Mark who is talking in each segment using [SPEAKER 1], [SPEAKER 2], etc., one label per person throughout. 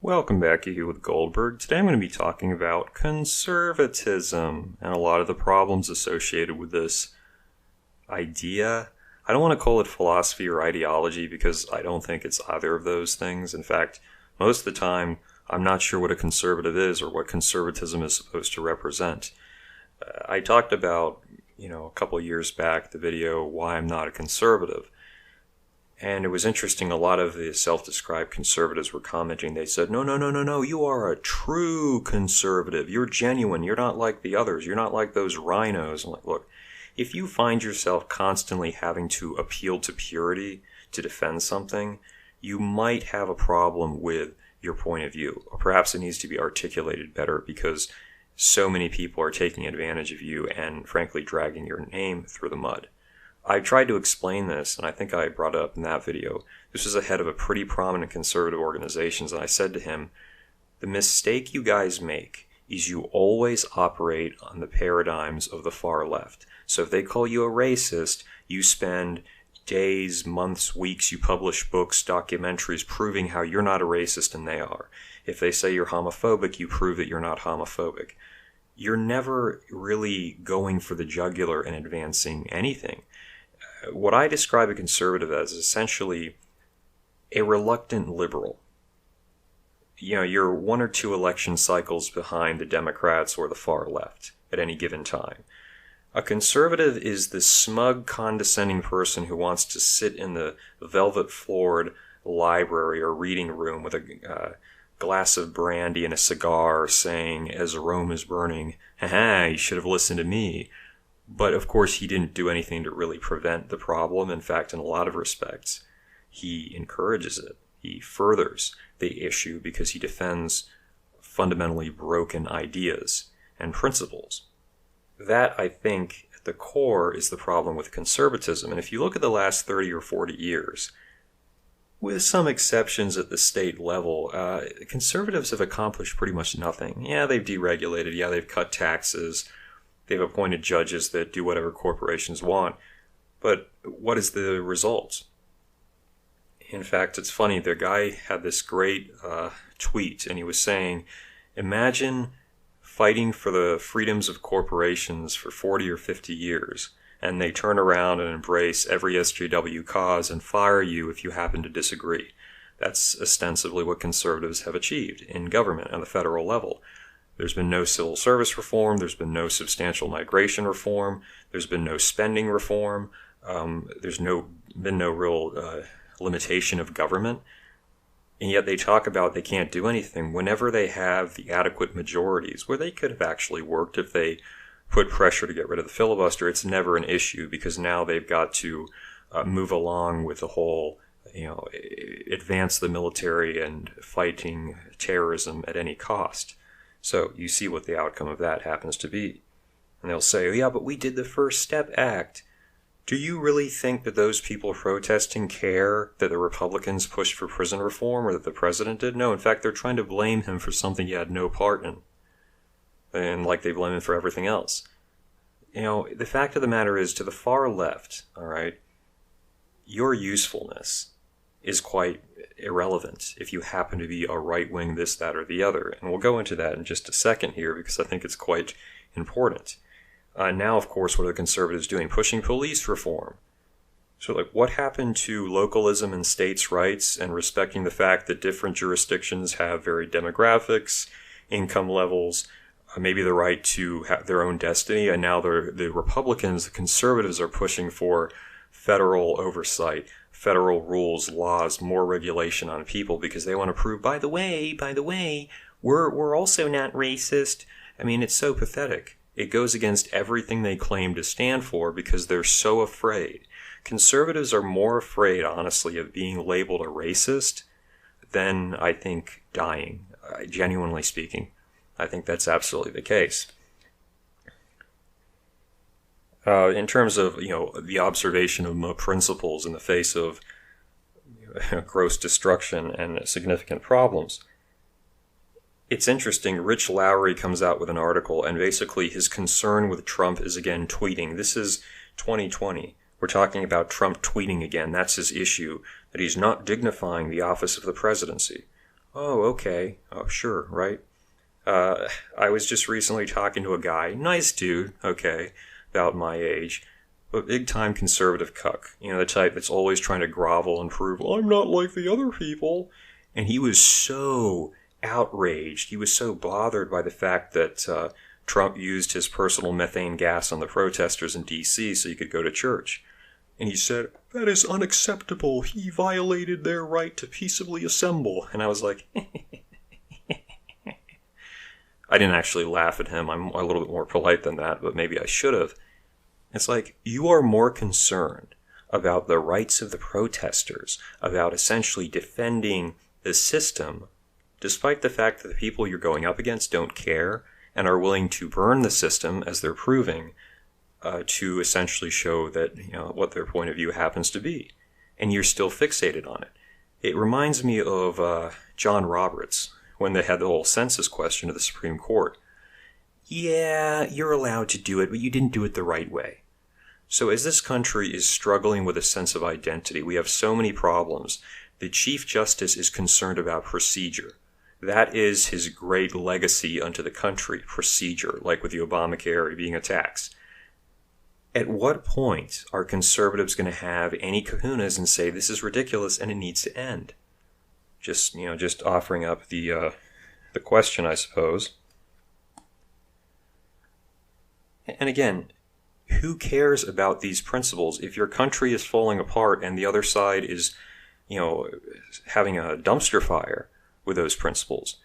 [SPEAKER 1] Welcome back here with Goldberg. Today I'm going to be talking about conservatism and a lot of the problems associated with this idea. I don't want to call it philosophy or ideology because I don't think it's either of those things. In fact, most of the time, I'm not sure what a conservative is or what conservatism is supposed to represent. I talked about, a couple of years back, the video, Why I'm Not a Conservative. And it was interesting, a lot of the self-described conservatives were commenting. They said, no, you are a true conservative. You're genuine. You're not like the others. You're not like those rhinos. I'm like, look, if you find yourself constantly having to appeal to purity to defend something, you might have a problem with your point of view. Or perhaps it needs to be articulated better because so many people are taking advantage of you and, frankly, dragging your name through the mud. I tried to explain this, and I think I brought it up in that video. This was the head of a pretty prominent conservative organizations, and I said to him, the mistake you guys make is you always operate on the paradigms of the far left. So if they call you a racist, you spend days, months, weeks, you publish books, documentaries proving how you're not a racist and they are. If they say you're homophobic, you prove that you're not homophobic. You're never really going for the jugular and advancing anything. What I describe a conservative as is essentially a reluctant liberal. You're one or two election cycles behind the Democrats or the far left at any given time. A conservative is the smug, condescending person who wants to sit in the velvet-floored library or reading room with a glass of brandy and a cigar saying, as Rome is burning, "Haha, you should have listened to me." But of course he didn't do anything to really prevent the problem. In fact, in a lot of respects, he encourages it. He furthers the issue because he defends fundamentally broken ideas and principles. That, I think, at the core is the problem with conservatism. And if you look at the last 30 or 40 years, with some exceptions at the state level, conservatives have accomplished pretty much nothing. Yeah, they've deregulated. Yeah, they've cut taxes. They've appointed judges that do whatever corporations want. But what is the result? In fact, it's funny. The guy had this great tweet, and he was saying, imagine fighting for the freedoms of corporations for 40 or 50 years, and they turn around and embrace every SJW cause and fire you if you happen to disagree. That's ostensibly what conservatives have achieved in government on the federal level. There's been no civil service reform. There's been no substantial migration reform. There's been no spending reform. There's been no real limitation of government. And yet they talk about they can't do anything whenever they have the adequate majorities, where they could have actually worked if they put pressure to get rid of the filibuster. It's never an issue because now they've got to move along with the whole, advance the military and fighting terrorism at any cost. So you see what the outcome of that happens to be. And they'll say, yeah, but we did the First Step Act. Do you really think that those people protesting care that the Republicans pushed for prison reform or that the president did? No, in fact, they're trying to blame him for something he had no part in. And like they blame him for everything else. The fact of the matter is, to the far left, all right, your usefulness is quite irrelevant if you happen to be a right-wing this, that, or the other. And we'll go into that in just a second here because I think it's quite important. Now, of course, what are the conservatives doing? Pushing police reform. So, what happened to localism and states' rights and respecting the fact that different jurisdictions have varied demographics, income levels, maybe the right to have their own destiny? And now the Republicans, the conservatives, are pushing for federal oversight, federal rules, laws, more regulation on people because they want to prove, by the way, we're also not racist. I mean, it's so pathetic. It goes against everything they claim to stand for because they're so afraid. Conservatives are more afraid, honestly, of being labeled a racist than, I think, dying. Genuinely speaking, I think that's absolutely the case. In terms of, the observation of principles in the face of gross destruction and significant problems. It's interesting, Rich Lowry comes out with an article, and basically his concern with Trump is again tweeting. This is 2020. We're talking about Trump tweeting again. That's his issue, that he's not dignifying the office of the presidency. Oh, okay. Oh, sure, right? I was just recently talking to a guy, nice dude, okay, about my age, but big time conservative cuck. You know, the type that's always trying to grovel and prove, I'm not like the other people. And he was so outraged. He was so bothered by the fact that Trump used his personal methane gas on the protesters in D.C. so he could go to church. And he said, that is unacceptable. He violated their right to peaceably assemble. And I was like, I didn't actually laugh at him. I'm a little bit more polite than that, but maybe I should have. It's like, you are more concerned about the rights of the protesters, about essentially defending the system, despite the fact that the people you're going up against don't care and are willing to burn the system, as they're proving, to essentially show that, you know, what their point of view happens to be. And you're still fixated on it. It reminds me of John Roberts, when they had the whole census question of the Supreme Court. Yeah, you're allowed to do it, but you didn't do it the right way. So as this country is struggling with a sense of identity, we have so many problems. The Chief Justice is concerned about procedure. That is his great legacy unto the country, procedure, like with the Obamacare being a tax. At what point are conservatives going to have any kahunas and say this is ridiculous and it needs to end? Just offering up the question, I suppose. And again, who cares about these principles if your country is falling apart and the other side is, having a dumpster fire with those principles?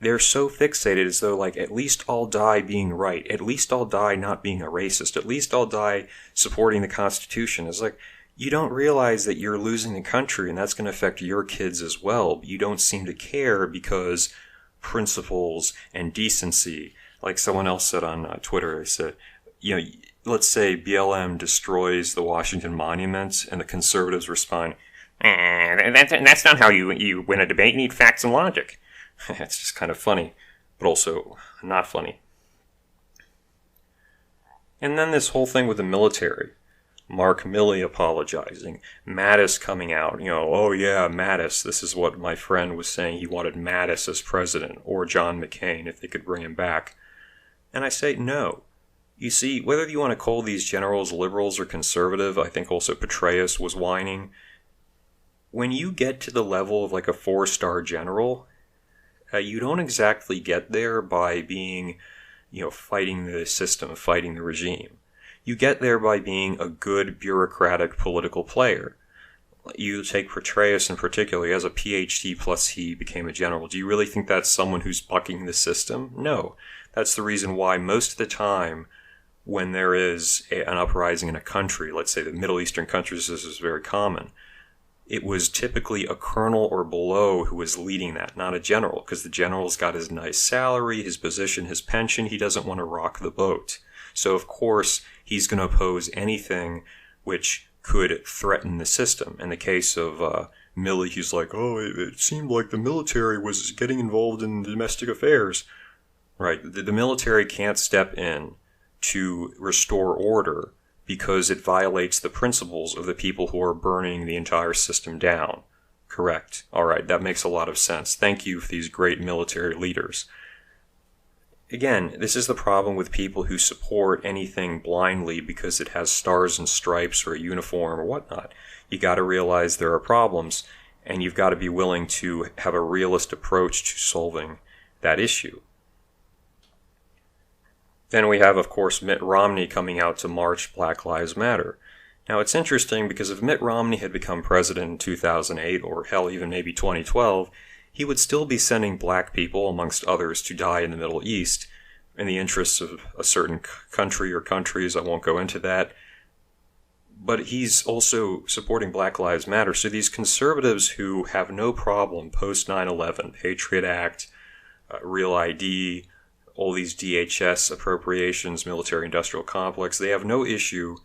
[SPEAKER 1] They're so fixated as though, like, at least I'll die being right. At least I'll die not being a racist. At least I'll die supporting the Constitution. It's like, you don't realize that you're losing the country and that's going to affect your kids as well. But you don't seem to care because principles and decency, like someone else said on Twitter, they said, let's say BLM destroys the Washington Monument and the conservatives respond, that's not how you win a debate. You need facts and logic. It's just kind of funny, but also not funny. And then this whole thing with the military. Mark Milley apologizing. Mattis coming out. Oh yeah, Mattis. This is what my friend was saying. He wanted Mattis as president, or John McCain if they could bring him back. And I say no. You see, whether you want to call these generals liberals or conservative, I think also Petraeus was whining. When you get to the level of like a 4-star general, you don't exactly get there by being, fighting the system, fighting the regime. You get there by being a good bureaucratic political player. You take Petraeus in particular, he has a PhD plus he became a general. Do you really think that's someone who's bucking the system? No. That's the reason why most of the time when there is an uprising in a country, let's say the Middle Eastern countries, this is very common, it was typically a colonel or below who was leading that, not a general, because the general's got his nice salary, his position, his pension. He doesn't want to rock the boat. So, of course, he's going to oppose anything which could threaten the system. In the case of Milley, he's like, it seemed like the military was getting involved in domestic affairs. Right, the military can't step in to restore order because it violates the principles of the people who are burning the entire system down. Correct. All right, that makes a lot of sense. Thank you for these great military leaders. Again, this is the problem with people who support anything blindly because it has stars and stripes or a uniform or whatnot. You got to realize there are problems, and you've got to be willing to have a realist approach to solving that issue. Then we have, of course, Mitt Romney coming out to march Black Lives Matter. Now, it's interesting because if Mitt Romney had become president in 2008, or hell, even maybe 2012, he would still be sending black people, amongst others, to die in the Middle East in the interests of a certain country or countries. I won't go into that. But he's also supporting Black Lives Matter. So these conservatives who have no problem post 9/11, Patriot Act, Real ID, all these DHS appropriations, military-industrial complex, they have no issue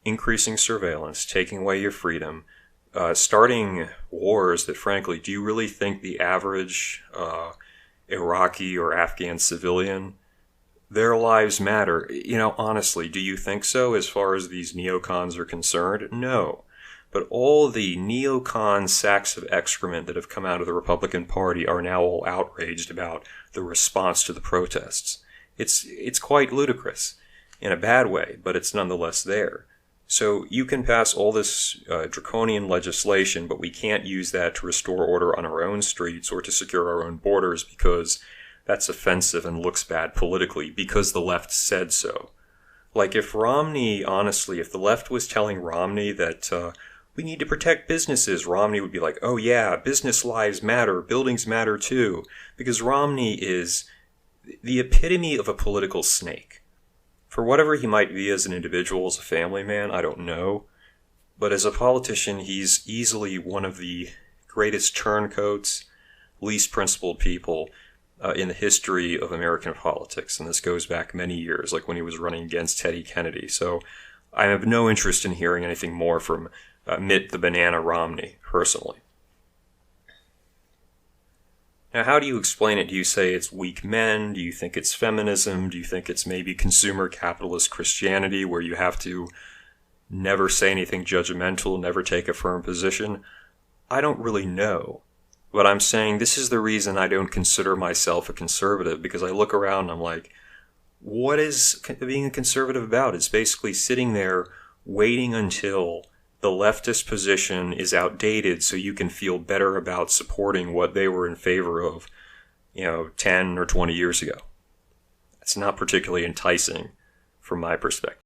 [SPEAKER 1] increasing surveillance, taking away your freedom, starting wars that, frankly, do you really think the average Iraqi or Afghan civilian, their lives matter? Honestly, do you think so as far as these neocons are concerned? No. But all the neocon sacks of excrement that have come out of the Republican Party are now all outraged about the response to the protests. It's quite ludicrous in a bad way, but it's nonetheless there. So you can pass all this draconian legislation, but we can't use that to restore order on our own streets or to secure our own borders because that's offensive and looks bad politically because the left said so. Like if Romney, honestly, if the left was telling Romney that we need to protect businesses, Romney would be like, oh yeah, business lives matter, buildings matter too, because Romney is the epitome of a political snake. For whatever he might be as an individual, as a family man, I don't know. But as a politician, he's easily one of the greatest turncoats, least principled people in the history of American politics. And this goes back many years, like when he was running against Teddy Kennedy. So I have no interest in hearing anything more from Mitt the Banana Romney, personally. Now, how do you explain it? Do you say it's weak men? Do you think it's feminism? Do you think it's maybe consumer capitalist Christianity where you have to never say anything judgmental, never take a firm position? I don't really know. But I'm saying this is the reason I don't consider myself a conservative, because I look around and I'm like, what is being a conservative about? It's basically sitting there waiting until the leftist position is outdated so you can feel better about supporting what they were in favor of, 10 or 20 years ago. It's not particularly enticing from my perspective.